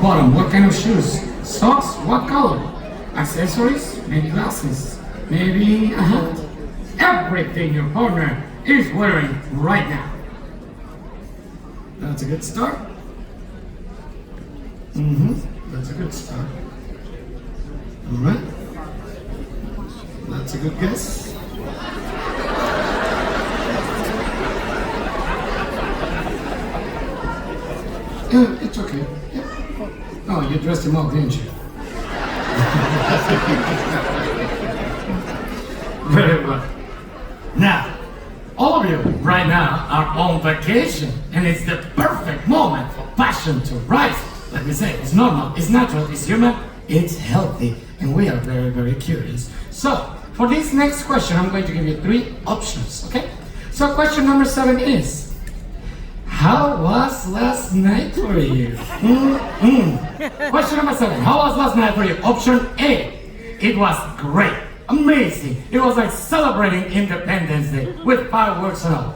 Bottom, what kind of shoes? Socks, what color? Accessories, maybe glasses, maybe a hat. Everything your partner is wearing right now. That's a good start. That's a good start. All right. That's a good guess. Yeah, it's okay. Yeah. Oh, you dressed him up, didn't you? Very well. Now, all of you right now are on vacation, and it's the perfect moment for passion to rise. Like we say, it's normal, it's natural, it's human, it's healthy, and we are very, very curious. So, for this next question, I'm going to give you 3 options, okay? So, question number 7 is, how was last night for you? Question number 7, how was last night for you? Option A, it was great, amazing. It was like celebrating Independence Day with fireworks and all.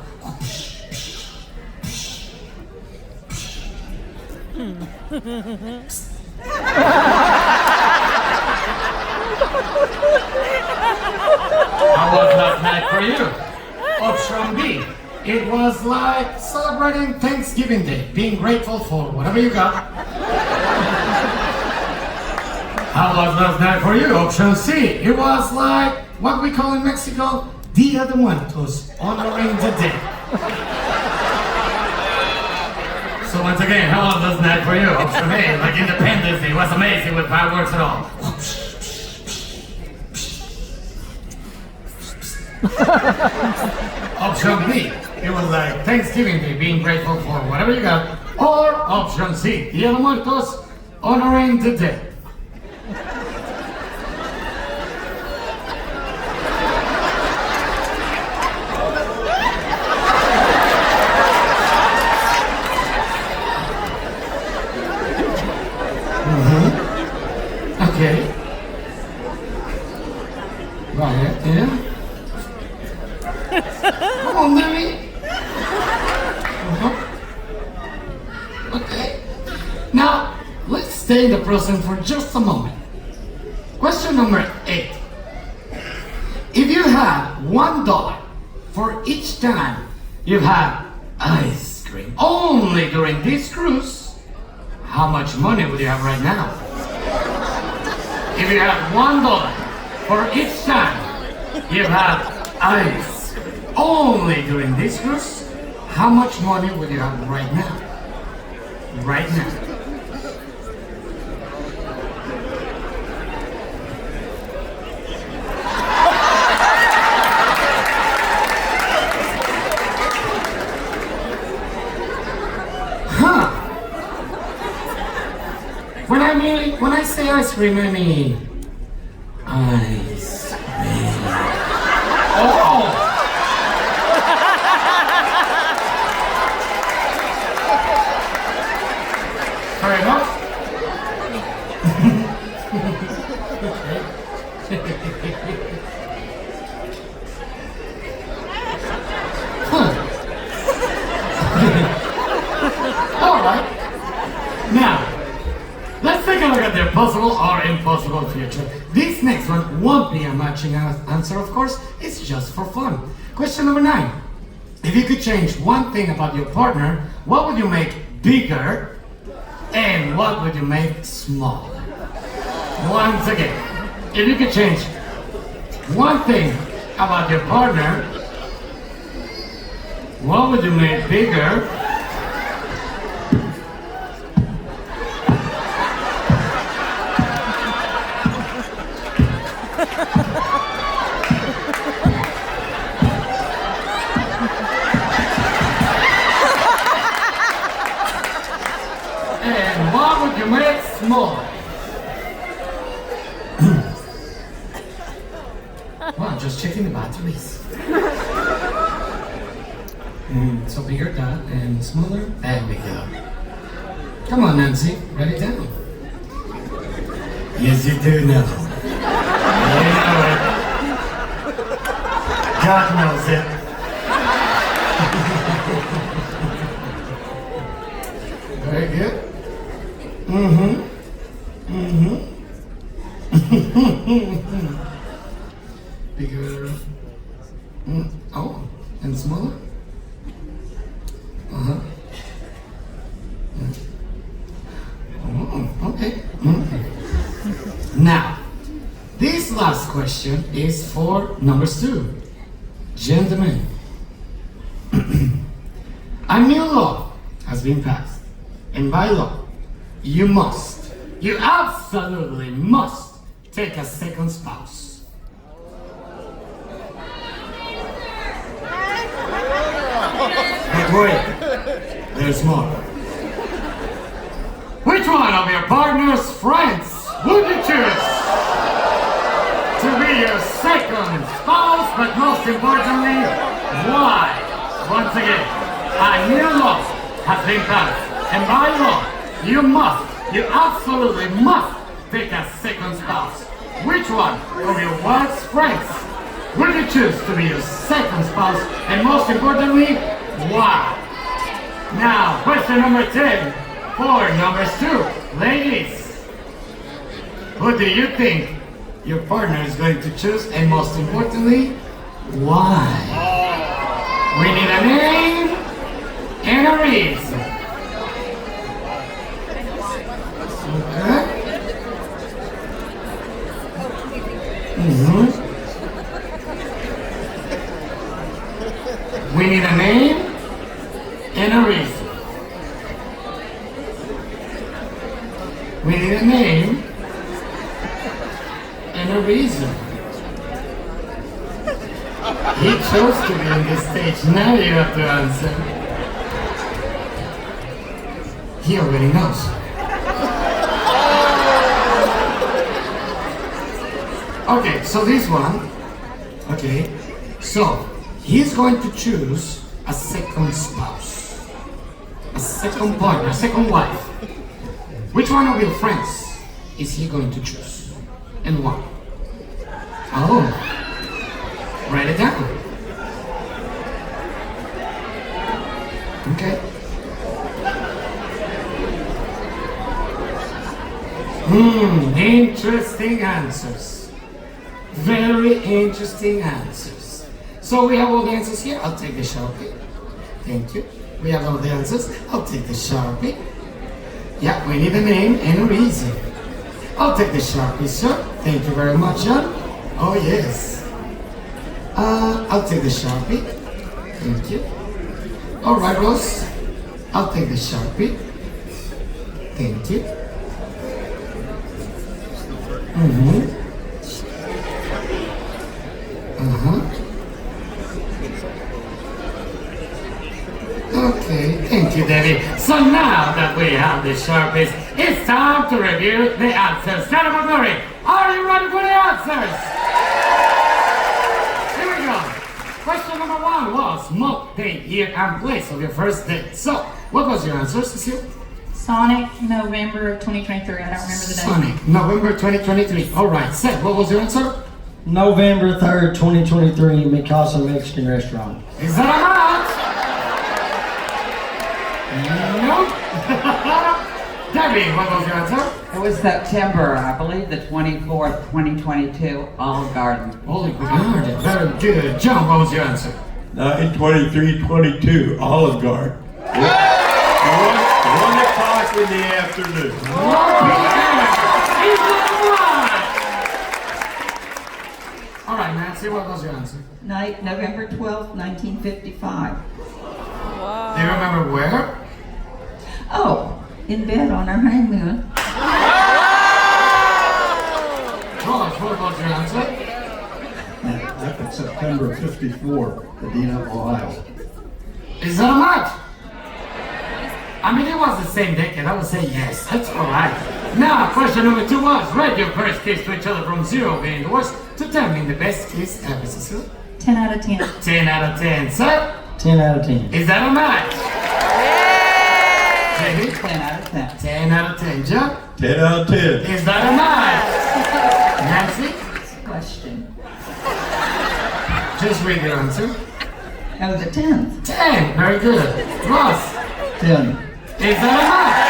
How was last night for you? Option B, it was like celebrating Thanksgiving Day, being grateful for whatever you got. How was last night for you? Option C, it was like what we call in Mexico, Dia de Muertos, honoring the dead. So once again, how was last night for you? Option A, like Independence Day, was amazing with fireworks and all. Option B, it was like Thanksgiving Day, being grateful for whatever you got. Or option C, Dia de Muertos, honoring the dead. Okay. Right, yeah. Come on, Mary. Okay. Now, let's stay in the present for just a moment. Question number 8. If you had $1 for each time you've had ice cream only during this cruise, how much money would you have right now? If you had $1 for each time you've had ice cream only during this cruise, how much money would you have right now? Right now. When I say ice cream, I mean ice cream. Oh! Fair enough. All right. Now, let's take a look at the possible or impossible future. This next one won't be a matching answer, of course. It's just for fun. Question number 9. If you could change one thing about your partner, what would you make bigger and what would you make smaller? Once again, if you could change one thing about your partner, what would you make bigger? And what would you make smaller? Well, just checking the batteries. So bigger that and smaller. There we go. Come on, Nancy, write it down. Yes, you do know. You know it. God knows it. Very good. Bigger. Oh, and smaller? Oh, okay. Now, this last question is for numbers 2. Gentlemen, a new law has been passed, and by law, you absolutely must take a second spouse. But wait, there's more. Which one of your partner's friends would you choose to be your second spouse, but most importantly, why? Once again, a new law has been passed, and by law, you absolutely must take a second spouse. Which one of your wife's friends would you choose to be your second spouse, and most importantly, why? Now, question number 10 for numbers 2. Ladies, who do you think your partner is going to choose, and most importantly, why? We need a name and a reason. Okay? We need a name and a reason. We need a name and a reason. He chose to be on this stage. Now you have to answer. He already knows. Okay, so this one. Okay, so he's going to choose a second spouse, a second partner, a second wife. Which one of your friends is he going to choose, and why? Oh, write it down. Okay. Interesting answers. Very interesting answers. So we have all the answers here. I'll take the Sharpie. Thank you. We have all the answers. I'll take the Sharpie. Yeah, we need a name and a reason. I'll take the Sharpie, sir. Thank you very much, John. Oh, yes. I'll take the Sharpie. Thank you. All right, Rose. I'll take the Sharpie. Thank you. Okay, thank you, Debbie. So now that we have the Sharpies, it's time to review the answers. Jennifer Murray, are you ready for the answers? Here we go. Question number 1 was month, date, year, and place of your first date. So, what was your answer, Cecile? Sonic, November 2023. I don't remember the date. Sonic, November 2023. All right, Seth, what was your answer? November 3rd, 2023, Mikasa Mexican Restaurant. Is that a match? Nope. Debbie, what was your answer? It was September, I believe the 24th, 2022, Olive Garden. Olive Garden, very good. John, what was your answer? 9/23/22, Olive Garden. 1 o'clock in the afternoon. 1 p.m. All right, Nancy, what was your answer? Night, November 12th, 1955. Do you remember where? Oh, in bed on our honeymoon. George, what was your answer? Back in September '54, Medina, Ohio. Is that a match? I mean, it was the same decade. I would say yes. That's all right. Now, question number 2 was, rate your first kiss to each other from 0 being the worst to 10 being the best kiss ever. Cecile? 10 out of 10. 10 out of 10. Sir? 10 out of 10. Is that a match? Jamie? 10 out of 10. 10 out of 10. John? 10 out of 10. Is that a match? Nancy? Question. Just read your answer. Oh, the 10th. 10. Very good. Ross? 10. Is that a match?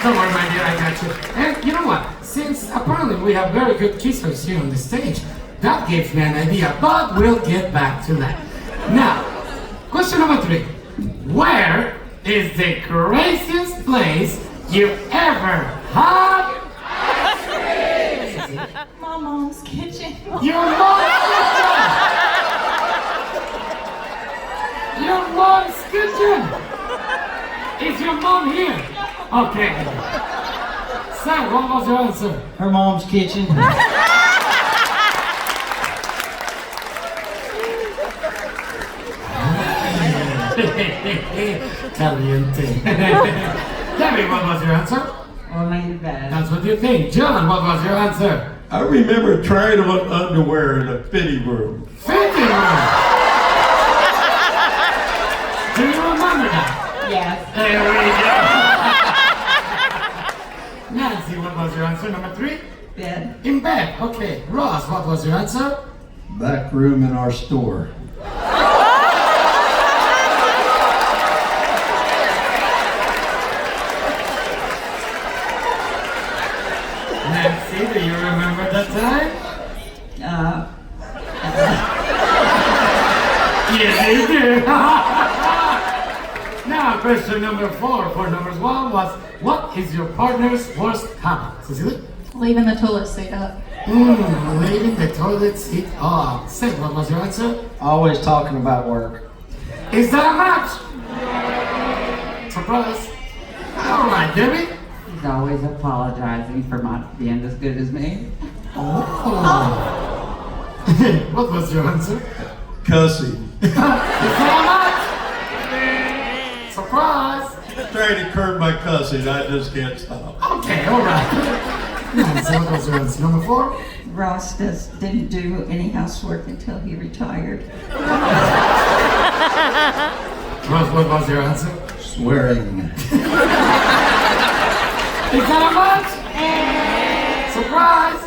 Don't worry, my dear, I got you. And you know what? Since apparently we have very good kissers here on the stage, that gives me an idea, but we'll get back to that. Now, question number 3. Where is the craziest place you've ever had? My mom's kitchen. Your mom's kitchen! Your mom's kitchen! Is your mom here? Okay. Sam, what was your answer? Her mom's kitchen. Caliente. Debbie, what was your answer? Only in bed. That's what you think. John, what was your answer? I remember trying on underwear in a fitting room. Fitting room! Do you remember that? Yes. There we go. Nancy, what was your answer? Number 3? Bed. In bed. Okay. Ross, what was your answer? Back room in our store. Nancy, do you remember that time? Yes, you do. Now, question number 4 for numbers 1 was, what is your partner's worst habit? Cecily? Leaving the toilet seat up. Leaving the toilet seat up. Seth, what was your answer? Always talking about work. Is that a match? Surprise. All right, Debbie. He's always apologizing for not being as good as me. Oh. What was your answer? Cussing. Is that a match? Surprise. Trying to curb my cussing, I just can't stop. Okay, all right. Nancy, what was your answer? Number 4? Ross didn't do any housework until he retired. Ross, what was your answer? Swearing. Is that a match? Surprise!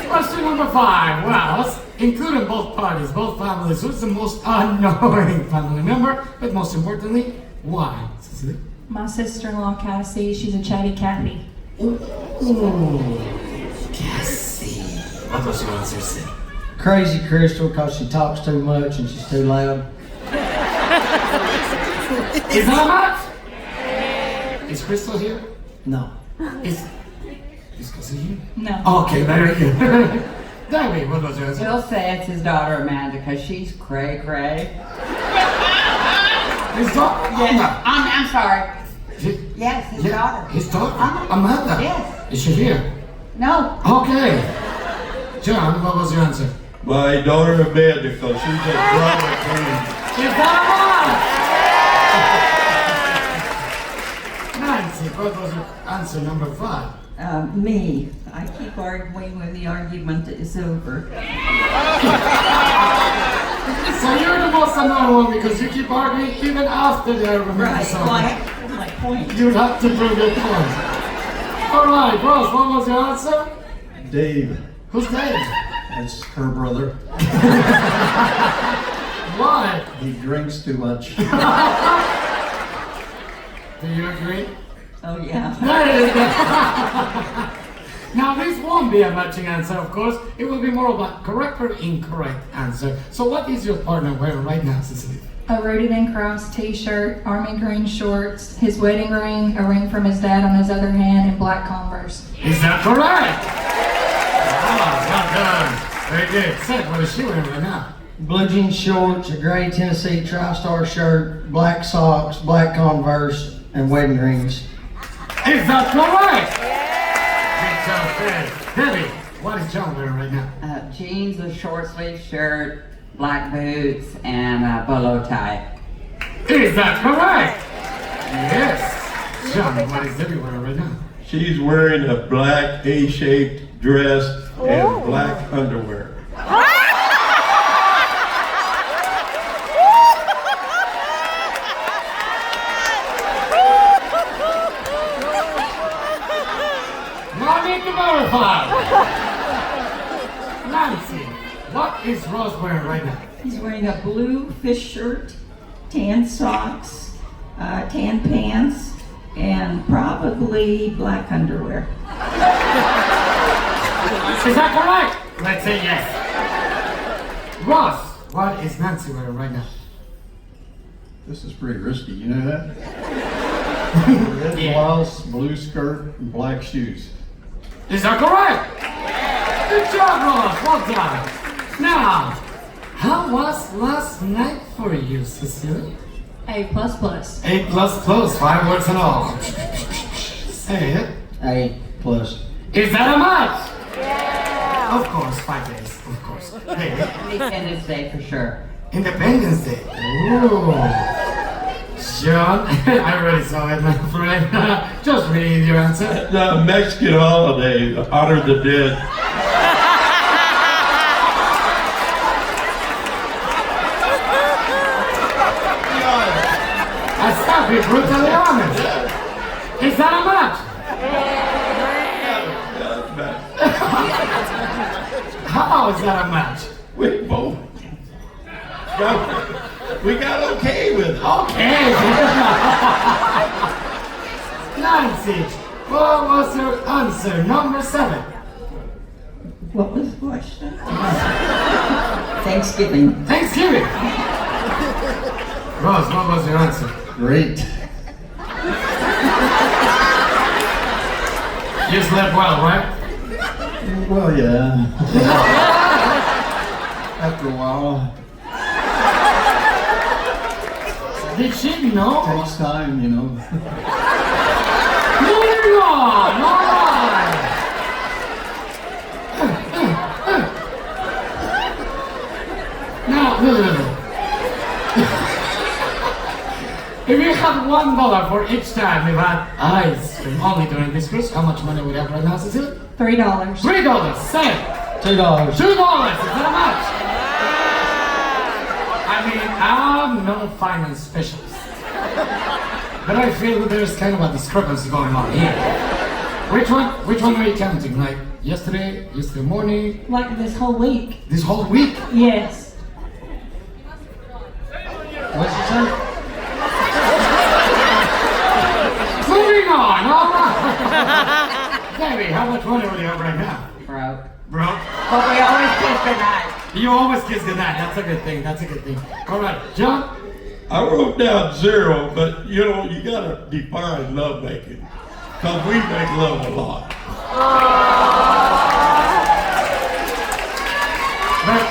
Question number 5 was, including both parties, both families, who's the most annoying family member? But most importantly, why? Cecily? My sister-in-law, Cassie, she's a chatty Cathy. Ooh, Cassie. What was your answer, Sid? Crazy Crystal because she talks too much and she's too loud. Is that a match? Is Crystal here? No. Is Cassie here? No. Okay, very good. Debbie, what was your answer? He'll say it's his daughter Amanda because she's cray-cray. His daughter? Yes, I'm sorry. Yes, his Yeah, daughter. his daughter? Uh-huh. Amanda? Yes. Is she here? No. Okay. John, what was your answer? My daughter Amanda, because she's a drama queen. Is that a match? Nancy, what was your answer number 5? Me. I keep arguing when the argument is over. So you're the most annoying one because you keep arguing even after the argument Right. is Well, over. my point. You have to prove your point. All right, Ross, what was your answer? Dave, Who's Dave? that's her brother. Why? He drinks too much. Do you agree? Oh, yeah. There you go. Now, this won't be a matching answer, of course. It will be more of a correct or incorrect answer. So what is your partner wearing right now, Cecily? A Rooted in Christ t-shirt, army green shorts, his wedding ring, a ring from his dad on his other hand, and black Converse. Is that correct? Ah, well done. Very good. Seth, what is she wearing right now? Blue jean shorts, a gray Tennessee Tri-Star shirt, black socks, black Converse, and wedding rings. Is that correct? Good job, Fred. Debbie, what is John wearing right now? Jeans, a short sleeve shirt, black boots, and a bolo tie. Is that correct? Yes. John, what is Debbie wearing right now? She's wearing a black A-shaped dress and black underwear. No need to verify. Nancy, what is Rose wearing right now? He's wearing a blue fish shirt, tan socks, tan pants, and probably black underwear. Is that correct? Let's say yes. Ross, what is Nancy wearing right now? This is pretty risky, you know that? Red Yeah. blouse, blue skirt, and black shoes. Is that correct? Good job, Ross. Well done. Now, how was last night for you, Cecilia? A++. A++, fireworks and all. Say it. A plus. Is that a match? Yeah. Of course, 5 days. Of course. Hey, Independence Day for sure. Independence Day. Ooh. John, I already saw it, my friend. Just read your answer. The Mexican holiday, honor the dead. I start be brutally honest. Is that a match? How is that a match? We both. We got okay with it. Okay. Nancy, what was your answer? Number 7. What was the question? Thanksgiving. Thanksgiving. Rose, what was your answer? Great. You slept well, right? Well, yeah. After a while, Did she know? takes time, you know. Moving on, all right. Now, if you had $1 for each time you had ice cream only during this cruise, how much money would you have right now, Cecilia? $3. $3. Say it. $2. $2. Is that a match? I mean, I'm no finance specialist, but I feel there's kind of a discrepancy going on here. Which one are you counting? Like yesterday morning, Like this whole week. this whole week? Yes. What's your say? Moving on, all right. Debbie, how much money would you have right now? Broke. Bro, But we always kiss goodnight. you always kiss goodnight. That's a good thing. That's a good thing. All right, John. I wrote down 0, but you know, you gotta define love making. Cause we make love a lot. But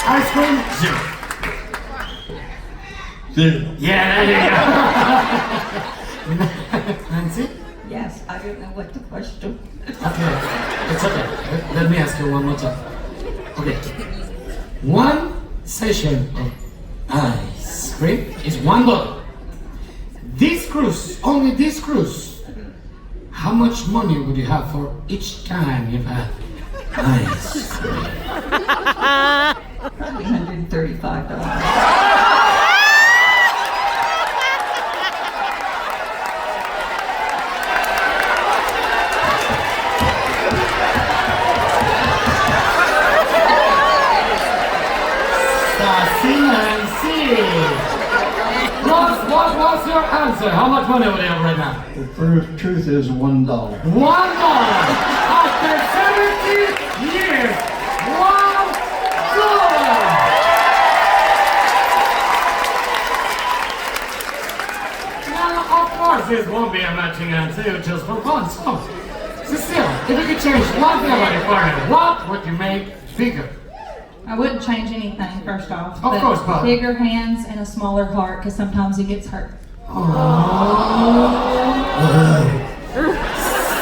ice cream, 0. 0. Yeah, there you go. Nancy? Yes, I don't know what the question. Okay, it's okay. Let me ask you one more time. Okay. One session of ice cream is $1. This cruise, only this cruise, how much money would you have for each time you've had ice cream? Probably $135. Nancy. What was your answer? How much money would you have right now? The truth is $1. $1. After 70 years, $1. Now, of course, this won't be a matching answer just for fun. So, Cecile, if you could change one thing about your partner, what would you make bigger? I wouldn't change anything, first off. Of course, but- bigger hands and a smaller heart, because sometimes he gets hurt.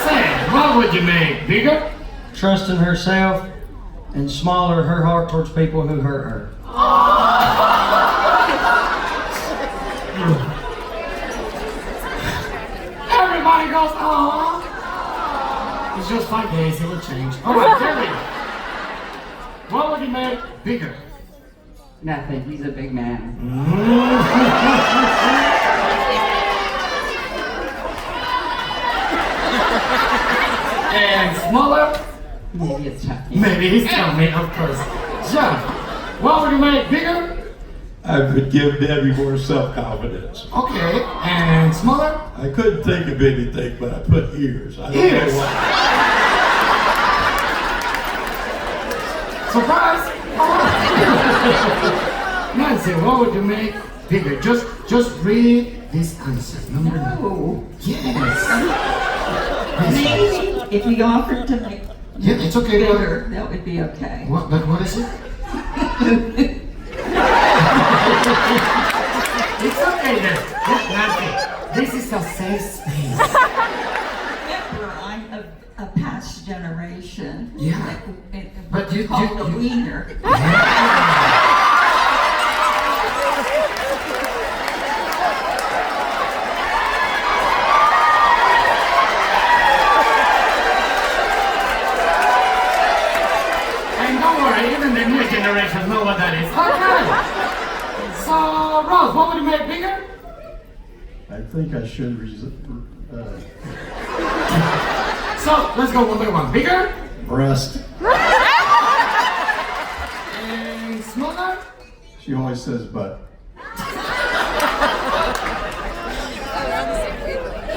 Say, what would you make bigger? Trust in herself and smaller her heart towards people who hurt her. Everybody goes, aww. It's just 5 days, it will change. All right, Jerry. What would you make bigger? Nothing. He's a big man. And smaller? Maybe it's tough. Maybe he's telling me, of course. John, what would you make bigger? I would give Debbie more self-confidence. Okay, and smaller? I couldn't think of anything, but I put ears. I don't Ears? know why. Surprise! Nancy, what would you make bigger? Just read these answers. Number 9. No. Yes. Maybe if you offered to make Yeah, it's okay. bigger, that would be okay. What? But what is it? It's okay then. Yeah, Nancy, this is a safe space. Remember, I'm a past generation. Yeah. But But you you- call you- a you- wiener. And don't worry, even the new generation know what that is. Okay. So, Rose, what would you make bigger? I think I should So, let's go one by one. Bigger? breast. And smaller? She always says butt.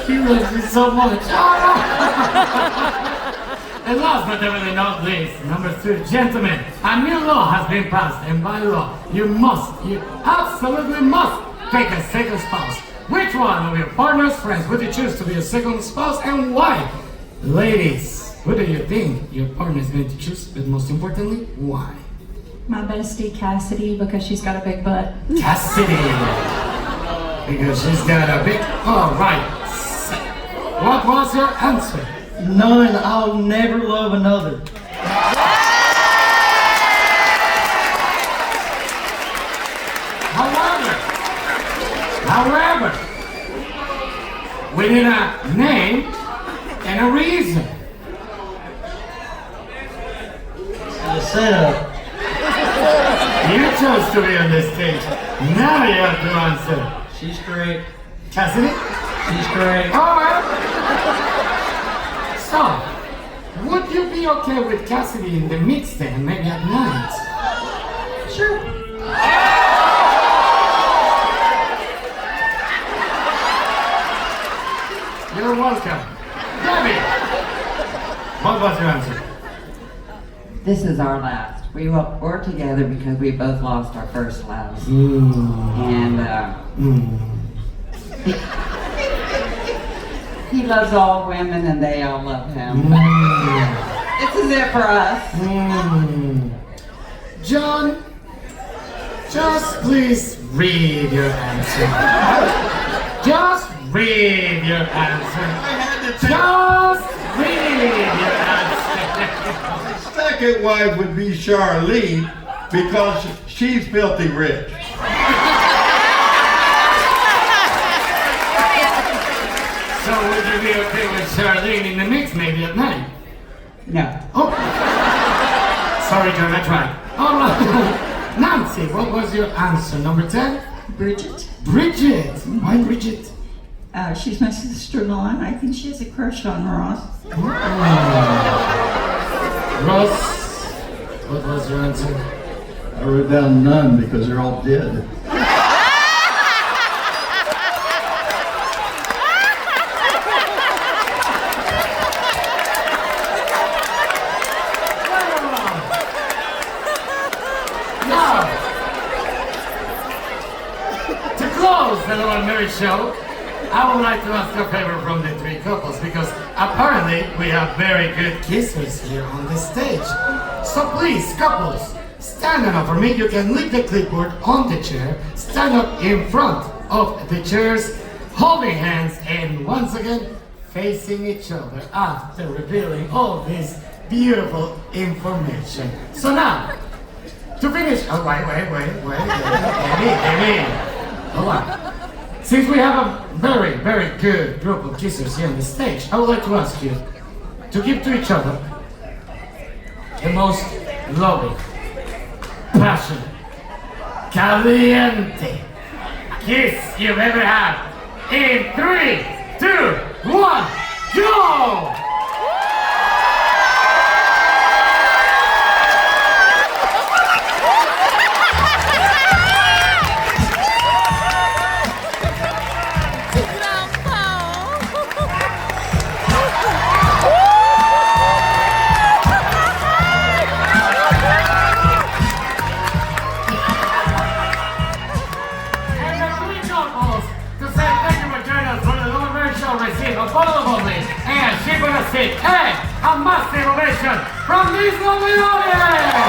He loves you so much. And last but definitely not least, number 2, gentlemen, a new law has been passed, and by law, you absolutely must take a second spouse. Which one of your partner's friends would you choose to be your second spouse, and why? Ladies, who do you think your partner is going to choose, but most importantly, why? My bestie Cassidy, because she's got a big butt. Cassidy. Because she's got a big... Oh, right. What was your answer? None, I'll never love another. However, we need a name and a reason. The setup. You chose to be on this stage. Now you have to answer. She's great. Cassidy? She's great. Alright. So, would you be okay with Cassidy in the mix then, maybe at night? Sure. You're welcome. Debbie, what was your answer? This is our last. We're together because we both lost our first loves. And he loves all women and they all love him. This is it for us. John, just please read your answer. Just read your answer. Just read your answer. Second wife would be Charlene because she's filthy rich. So would you be okay with Charlene in the mix maybe at night? No. Oh, sorry John, I tried. All right. Nancy, what was your answer? Number 10? Bridget. Bridget. Why Bridget? She's my sister-in-law, and I think she has a crush on Ross. Ross, what was your answer? I wrote down none because they're all dead. Now, to close the Little Mary show, I would like to ask a favor from the 3 couples because apparently we have very good kissers here on the stage. So please, couples, stand up for me. You can leave the clipboard on the chair, stand up in front of the chairs, holding hands, and once again, facing each other after revealing all this beautiful information. So now, to finish, oh wait, Amy. Hold on. Since we have a very, very good group of kissers here on the stage, I would like to ask you to give to each other the most loving, passionate, caliente kiss you've ever had. In 3, 2, 1, go! shortballs to say thank you for joining us for the Long Mary Show. Receive a bottle of bubbly and sheep on a seat and a massive ovation from this lovely audience.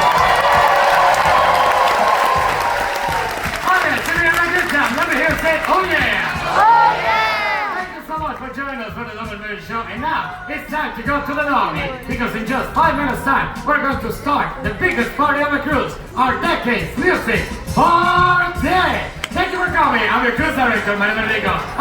Audience, if you're having a good time, let me hear you say, oh yeah. Oh yeah. Thank you so much for joining us for the Long Mary Show. And now it's time to go to the Normy because in just 5 minutes time we're going to start the biggest party on the cruise, our Decades Music Party. Thank you for coming. I'm your cruise director, Mario Rodrigo.